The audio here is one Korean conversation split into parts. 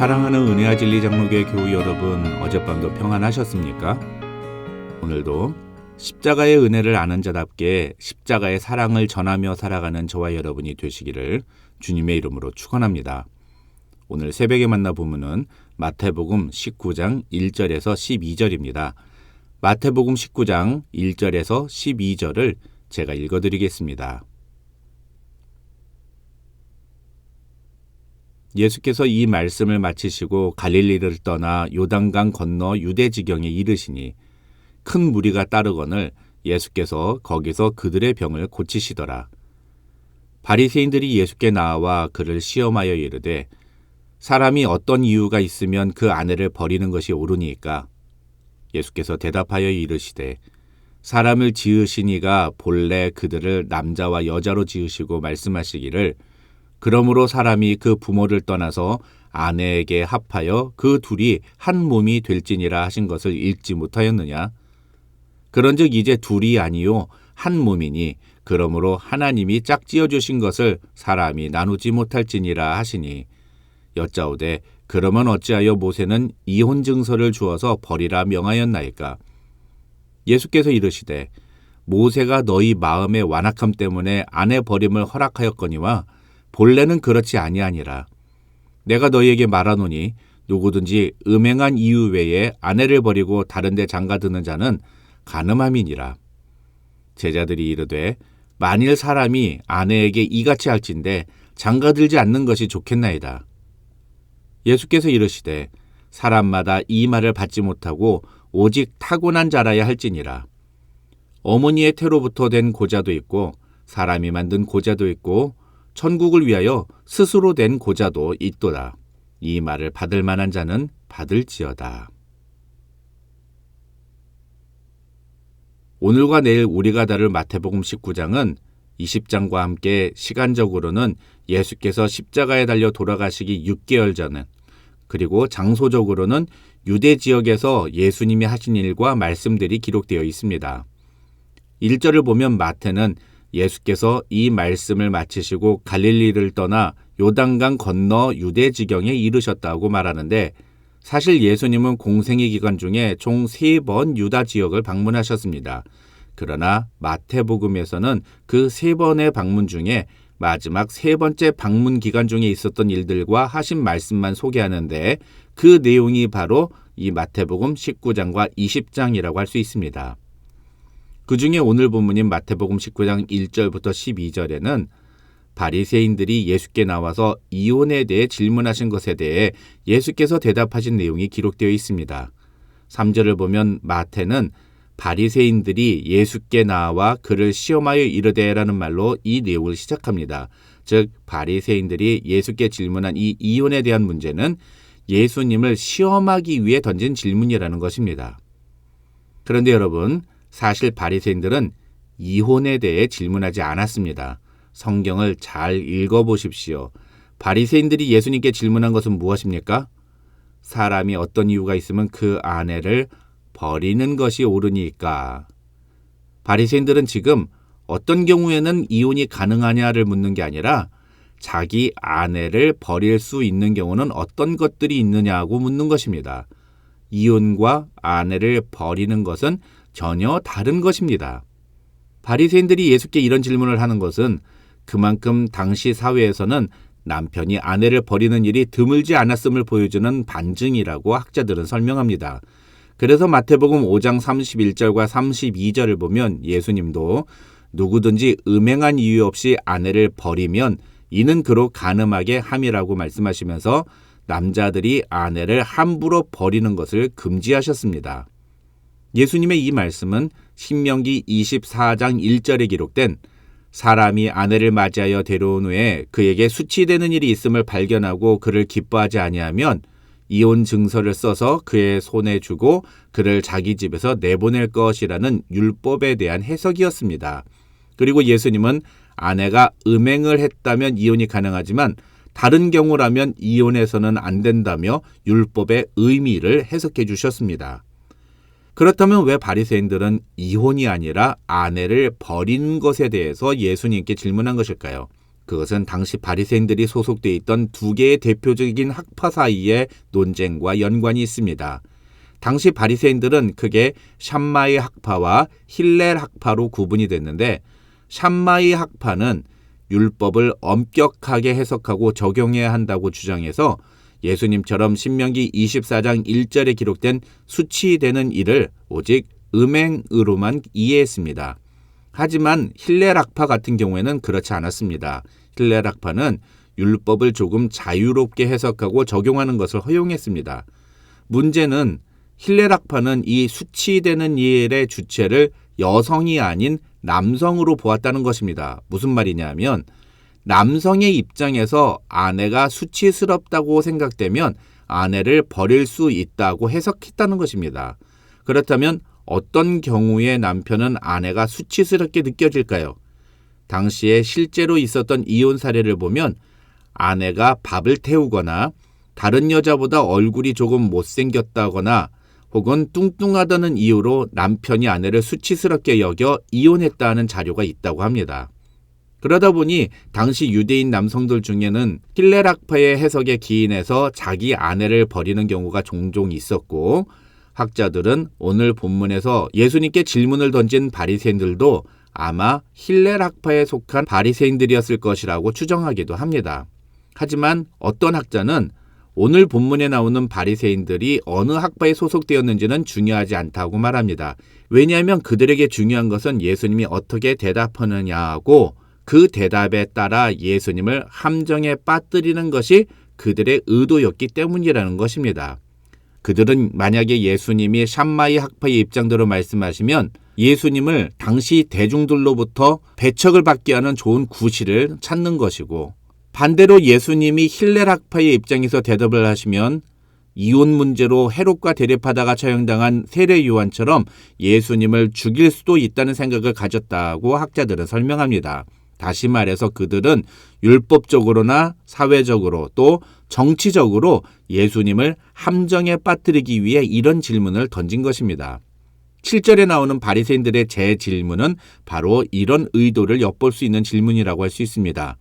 사랑하는 은혜와 진리 장로교회 교우 여러분, 어젯밤도 평안하셨습니까? 오늘도 십자가의 은혜를 아는 자답게 십자가의 사랑을 전하며 살아가는 저와 여러분이 되시기를 주님의 이름으로 축원합니다. 오늘 새벽에 만나 보면은 마태복음 19장 1절에서 12절입니다. 마태복음 19장 1절에서 12절을 제가 읽어드리겠습니다. 예수께서 이 말씀을 마치시고 갈릴리를 떠나 요단강 건너 유대 지경에 이르시니 큰 무리가 따르거늘 예수께서 거기서 그들의 병을 고치시더라. 바리새인들이 예수께 나와 그를 시험하여 이르되 사람이 어떤 이유가 있으면 그 아내를 버리는 것이 옳으니까? 예수께서 대답하여 이르시되 사람을 지으시니가 본래 그들을 남자와 여자로 지으시고 말씀하시기를 그러므로 사람이 그 부모를 떠나서 아내에게 합하여 그 둘이 한 몸이 될지니라 하신 것을 읽지 못하였느냐? 그런즉 이제 둘이 아니요 한 몸이니 그러므로 하나님이 짝지어 주신 것을 사람이 나누지 못할지니라 하시니 여짜오되 그러면 어찌하여 모세는 이혼 증서를 주어서 버리라 명하였나이까? 예수께서 이르시되 모세가 너희 마음의 완악함 때문에 아내 버림을 허락하였거니와 본래는 그렇지 아니하니라. 내가 너희에게 말하노니 누구든지 음행한 이유 외에 아내를 버리고 다른 데 장가드는 자는 간음함이니라. 제자들이 이르되 만일 사람이 아내에게 이같이 할진대 장가들지 않는 것이 좋겠나이다. 예수께서 이르시되 사람마다 이 말을 받지 못하고 오직 타고난 자라야 할지니라. 어머니의 태로부터 된 고자도 있고 사람이 만든 고자도 있고 천국을 위하여 스스로 된 고자도 있도다. 이 말을 받을 만한 자는 받을지어다. 오늘과 내일 우리가 다룰 마태복음 19장은 20장과 함께 시간적으로는 예수께서 십자가에 달려 돌아가시기 6개월 전에 그리고 장소적으로는 유대 지역에서 예수님이 하신 일과 말씀들이 기록되어 있습니다. 1절을 보면 마태는 예수께서 이 말씀을 마치시고 갈릴리를 떠나 요단강 건너 유대 지경에 이르셨다고 말하는데 사실 예수님은 공생의 기간 중에 총 3번 유다 지역을 방문하셨습니다. 그러나 마태복음에서는 그 3번의 방문 중에 마지막 3번째 방문 기간 중에 있었던 일들과 하신 말씀만 소개하는데 그 내용이 바로 이 마태복음 19장과 20장이라고 할 수 있습니다. 그 중에 오늘 본문인 마태복음 19장 1절부터 12절에는 바리새인들이 예수께 나와서 이혼에 대해 질문하신 것에 대해 예수께서 대답하신 내용이 기록되어 있습니다. 3절을 보면 마태는 바리새인들이 예수께 나와 그를 시험하여 이르되라는 말로 이 내용을 시작합니다. 즉 바리새인들이 예수께 질문한 이 이혼에 대한 문제는 예수님을 시험하기 위해 던진 질문이라는 것입니다. 그런데 여러분, 사실 바리새인들은 이혼에 대해 질문하지 않았습니다. 성경을 잘 읽어보십시오. 바리새인들이 예수님께 질문한 것은 무엇입니까? 사람이 어떤 이유가 있으면 그 아내를 버리는 것이 옳으니까. 바리새인들은 지금 어떤 경우에는 이혼이 가능하냐를 묻는 게 아니라 자기 아내를 버릴 수 있는 경우는 어떤 것들이 있느냐고 묻는 것입니다. 이혼과 아내를 버리는 것은 전혀 다른 것입니다. 바리새인들이 예수께 이런 질문을 하는 것은 그만큼 당시 사회에서는 남편이 아내를 버리는 일이 드물지 않았음을 보여주는 반증이라고 학자들은 설명합니다. 그래서 마태복음 5장 31절과 32절을 보면 예수님도 누구든지 음행한 이유 없이 아내를 버리면 이는 그로 간음하게 함이라고 말씀하시면서 남자들이 아내를 함부로 버리는 것을 금지하셨습니다. 예수님의 이 말씀은 신명기 24장 1절에 기록된 사람이 아내를 맞이하여 데려온 후에 그에게 수치되는 일이 있음을 발견하고 그를 기뻐하지 아니하면 이혼 증서를 써서 그의 손에 주고 그를 자기 집에서 내보낼 것이라는 율법에 대한 해석이었습니다. 그리고 예수님은 아내가 음행을 했다면 이혼이 가능하지만 다른 경우라면 이혼해서는 안 된다며 율법의 의미를 해석해 주셨습니다. 그렇다면 왜 바리새인들은 이혼이 아니라 아내를 버린 것에 대해서 예수님께 질문한 것일까요? 그것은 당시 바리새인들이 소속돼 있던 두 개의 대표적인 학파 사이의 논쟁과 연관이 있습니다. 당시 바리새인들은 크게 샴마이 학파와 힐렐 학파로 구분이 됐는데, 샴마이 학파는 율법을 엄격하게 해석하고 적용해야 한다고 주장해서 예수님처럼 신명기 24장 1절에 기록된 수치되는 일을 오직 음행으로만 이해했습니다. 하지만 힐렐 학파 같은 경우에는 그렇지 않았습니다. 힐렐 학파는 율법을 조금 자유롭게 해석하고 적용하는 것을 허용했습니다. 문제는 힐렐 학파는 이 수치되는 일의 주체를 여성이 아닌 남성으로 보았다는 것입니다. 무슨 말이냐면 남성의 입장에서 아내가 수치스럽다고 생각되면 아내를 버릴 수 있다고 해석했다는 것입니다. 그렇다면 어떤 경우에 남편은 아내가 수치스럽게 느껴질까요? 당시에 실제로 있었던 이혼 사례를 보면 아내가 밥을 태우거나 다른 여자보다 얼굴이 조금 못생겼다거나 혹은 뚱뚱하다는 이유로 남편이 아내를 수치스럽게 여겨 이혼했다는 자료가 있다고 합니다. 그러다 보니 당시 유대인 남성들 중에는 힐렐 학파의 해석에 기인해서 자기 아내를 버리는 경우가 종종 있었고, 학자들은 오늘 본문에서 예수님께 질문을 던진 바리새인들도 아마 힐렐 학파에 속한 바리새인들이었을 것이라고 추정하기도 합니다. 하지만 어떤 학자는 오늘 본문에 나오는 바리새인들이 어느 학파에 소속되었는지는 중요하지 않다고 말합니다. 왜냐하면 그들에게 중요한 것은 예수님이 어떻게 대답하느냐고, 그 대답에 따라 예수님을 함정에 빠뜨리는 것이 그들의 의도였기 때문이라는 것입니다. 그들은 만약에 예수님이 샴마이 학파의 입장대로 말씀하시면 예수님을 당시 대중들로부터 배척을 받게 하는 좋은 구실을 찾는 것이고, 반대로 예수님이 힐렐 학파의 입장에서 대답을 하시면 이혼 문제로 헤롯과 대립하다가 처형당한 세례 요한처럼 예수님을 죽일 수도 있다는 생각을 가졌다고 학자들은 설명합니다. 다시 말해서 그들은 율법적으로나 사회적으로 또 정치적으로 예수님을 함정에 빠뜨리기 위해 이런 질문을 던진 것입니다. 7절에 나오는 바리새인들의 재질문은 바로 이런 의도를 엿볼 수 있는 질문이라고 할 수 있습니다.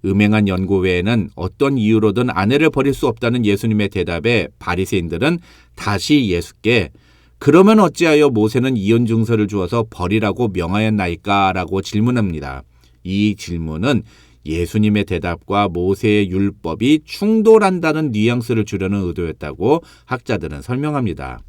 음행한 연고 외에는 어떤 이유로든 아내를 버릴 수 없다는 예수님의 대답에 바리새인들은 다시 예수께 그러면 어찌하여 모세는 이혼 증서를 주어서 버리라고 명하였나이까? 라고 질문합니다. 이 질문은 예수님의 대답과 모세의 율법이 충돌한다는 뉘앙스를 주려는 의도였다고 학자들은 설명합니다.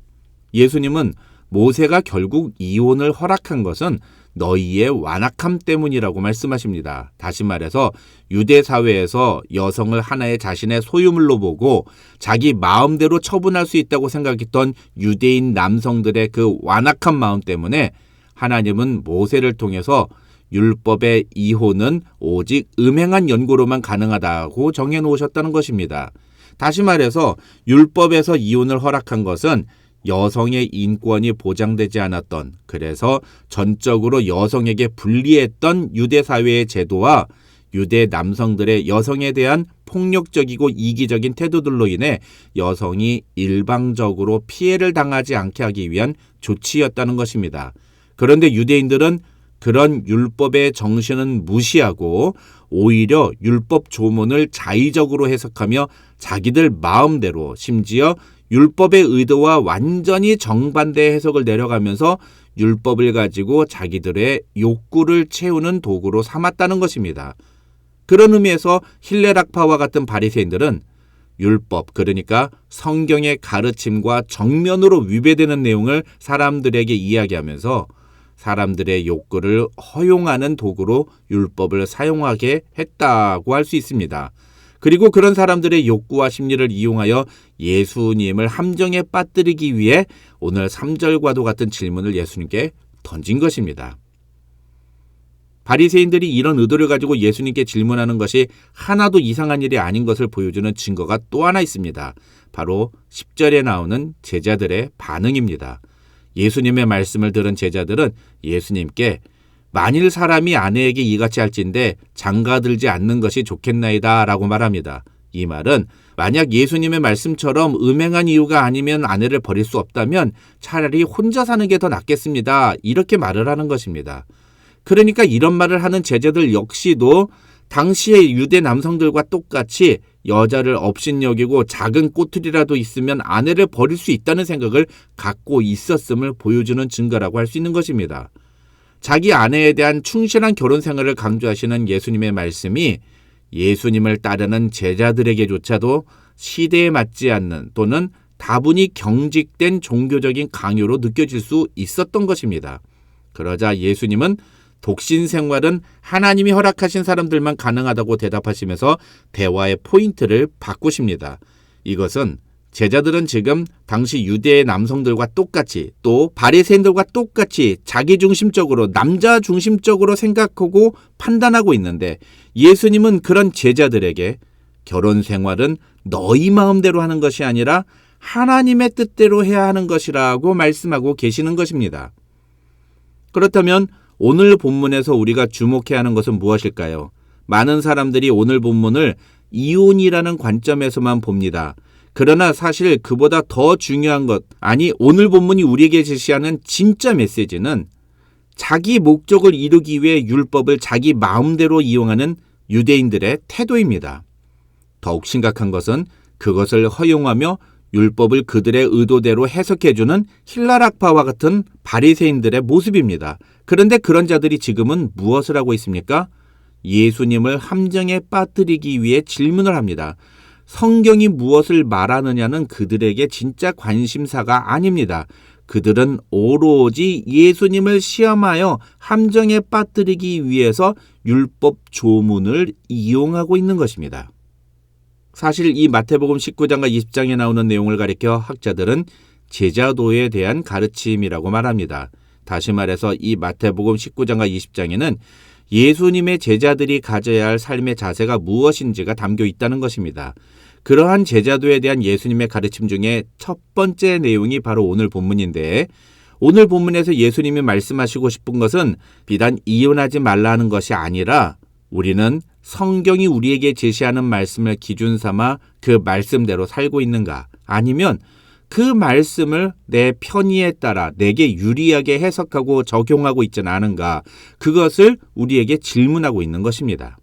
예수님은 모세가 결국 이혼을 허락한 것은 너희의 완악함 때문이라고 말씀하십니다. 다시 말해서 유대 사회에서 여성을 하나의 자신의 소유물로 보고 자기 마음대로 처분할 수 있다고 생각했던 유대인 남성들의 그 완악한 마음 때문에 하나님은 모세를 통해서 율법의 이혼은 오직 음행한 연고로만 가능하다고 정해놓으셨다는 것입니다. 다시 말해서 율법에서 이혼을 허락한 것은 여성의 인권이 보장되지 않았던, 그래서 전적으로 여성에게 불리했던 유대 사회의 제도와 유대 남성들의 여성에 대한 폭력적이고 이기적인 태도들로 인해 여성이 일방적으로 피해를 당하지 않게 하기 위한 조치였다는 것입니다. 그런데 유대인들은 그런 율법의 정신은 무시하고 오히려 율법 조문을 자의적으로 해석하며 자기들 마음대로, 심지어 율법의 의도와 완전히 정반대의 해석을 내려가면서 율법을 가지고 자기들의 욕구를 채우는 도구로 삼았다는 것입니다. 그런 의미에서 힐렐 학파와 같은 바리새인들은 율법, 그러니까 성경의 가르침과 정면으로 위배되는 내용을 사람들에게 이야기하면서 사람들의 욕구를 허용하는 도구로 율법을 사용하게 했다고 할 수 있습니다. 그리고 그런 사람들의 욕구와 심리를 이용하여 예수님을 함정에 빠뜨리기 위해 오늘 3절과도 같은 질문을 예수님께 던진 것입니다. 바리새인들이 이런 의도를 가지고 예수님께 질문하는 것이 하나도 이상한 일이 아닌 것을 보여주는 증거가 또 하나 있습니다. 바로 10절에 나오는 제자들의 반응입니다. 예수님의 말씀을 들은 제자들은 예수님께 만일 사람이 아내에게 이같이 할진대 장가들지 않는 것이 좋겠나이다 라고 말합니다. 이 말은 만약 예수님의 말씀처럼 음행한 이유가 아니면 아내를 버릴 수 없다면 차라리 혼자 사는 게 더 낫겠습니다. 이렇게 말을 하는 것입니다. 그러니까 이런 말을 하는 제자들 역시도 당시의 유대 남성들과 똑같이 여자를 업신여기고 작은 꼬투리라도 있으면 아내를 버릴 수 있다는 생각을 갖고 있었음을 보여주는 증거라고 할 수 있는 것입니다. 자기 아내에 대한 충실한 결혼 생활을 강조하시는 예수님의 말씀이 예수님을 따르는 제자들에게조차도 시대에 맞지 않는 또는 다분히 경직된 종교적인 강요로 느껴질 수 있었던 것입니다. 그러자 예수님은 독신 생활은 하나님이 허락하신 사람들만 가능하다고 대답하시면서 대화의 포인트를 바꾸십니다. 이것은 제자들은 지금 당시 유대의 남성들과 똑같이 또 바리새인들과 똑같이 자기중심적으로 남자 중심적으로 생각하고 판단하고 있는데 예수님은 그런 제자들에게 결혼 생활은 너희 마음대로 하는 것이 아니라 하나님의 뜻대로 해야 하는 것이라고 말씀하고 계시는 것입니다. 그렇다면 오늘 본문에서 우리가 주목해야 하는 것은 무엇일까요? 많은 사람들이 오늘 본문을 이혼이라는 관점에서만 봅니다. 그러나 사실 그보다 더 중요한 것, 아니 오늘 본문이 우리에게 제시하는 진짜 메시지는 자기 목적을 이루기 위해 율법을 자기 마음대로 이용하는 유대인들의 태도입니다. 더욱 심각한 것은 그것을 허용하며 율법을 그들의 의도대로 해석해주는 힐랄학파와 같은 바리새인들의 모습입니다. 그런데 그런 자들이 지금은 무엇을 하고 있습니까? 예수님을 함정에 빠뜨리기 위해 질문을 합니다. 성경이 무엇을 말하느냐는 그들에게 진짜 관심사가 아닙니다. 그들은 오로지 예수님을 시험하여 함정에 빠뜨리기 위해서 율법 조문을 이용하고 있는 것입니다. 사실 이 마태복음 19장과 20장에 나오는 내용을 가리켜 학자들은 제자도에 대한 가르침이라고 말합니다. 다시 말해서 이 마태복음 19장과 20장에는 예수님의 제자들이 가져야 할 삶의 자세가 무엇인지가 담겨 있다는 것입니다. 그러한 제자도에 대한 예수님의 가르침 중에 첫 번째 내용이 바로 오늘 본문인데 오늘 본문에서 예수님이 말씀하시고 싶은 것은 비단 이혼하지 말라는 것이 아니라 우리는 성경이 우리에게 제시하는 말씀을 기준 삼아 그 말씀대로 살고 있는가 아니면 그 말씀을 내 편의에 따라 내게 유리하게 해석하고 적용하고 있지는 않은가 그것을 우리에게 질문하고 있는 것입니다.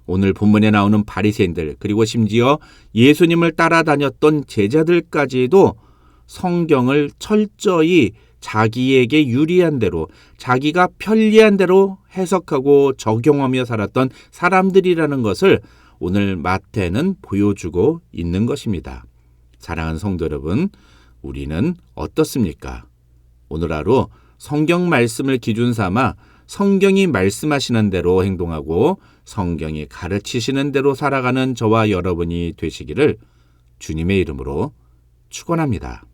오늘 본문에 나오는 바리새인들 그리고 심지어 예수님을 따라다녔던 제자들까지도 성경을 철저히 자기에게 유리한 대로 자기가 편리한 대로 해석하고 적용하며 살았던 사람들이라는 것을 오늘 마태는 보여주고 있는 것입니다. 사랑하는 성도 여러분, 우리는 어떻습니까? 오늘 하루 성경 말씀을 기준 삼아 성경이 말씀하시는 대로 행동하고 성경이 가르치시는 대로 살아가는 저와 여러분이 되시기를 주님의 이름으로 축원합니다.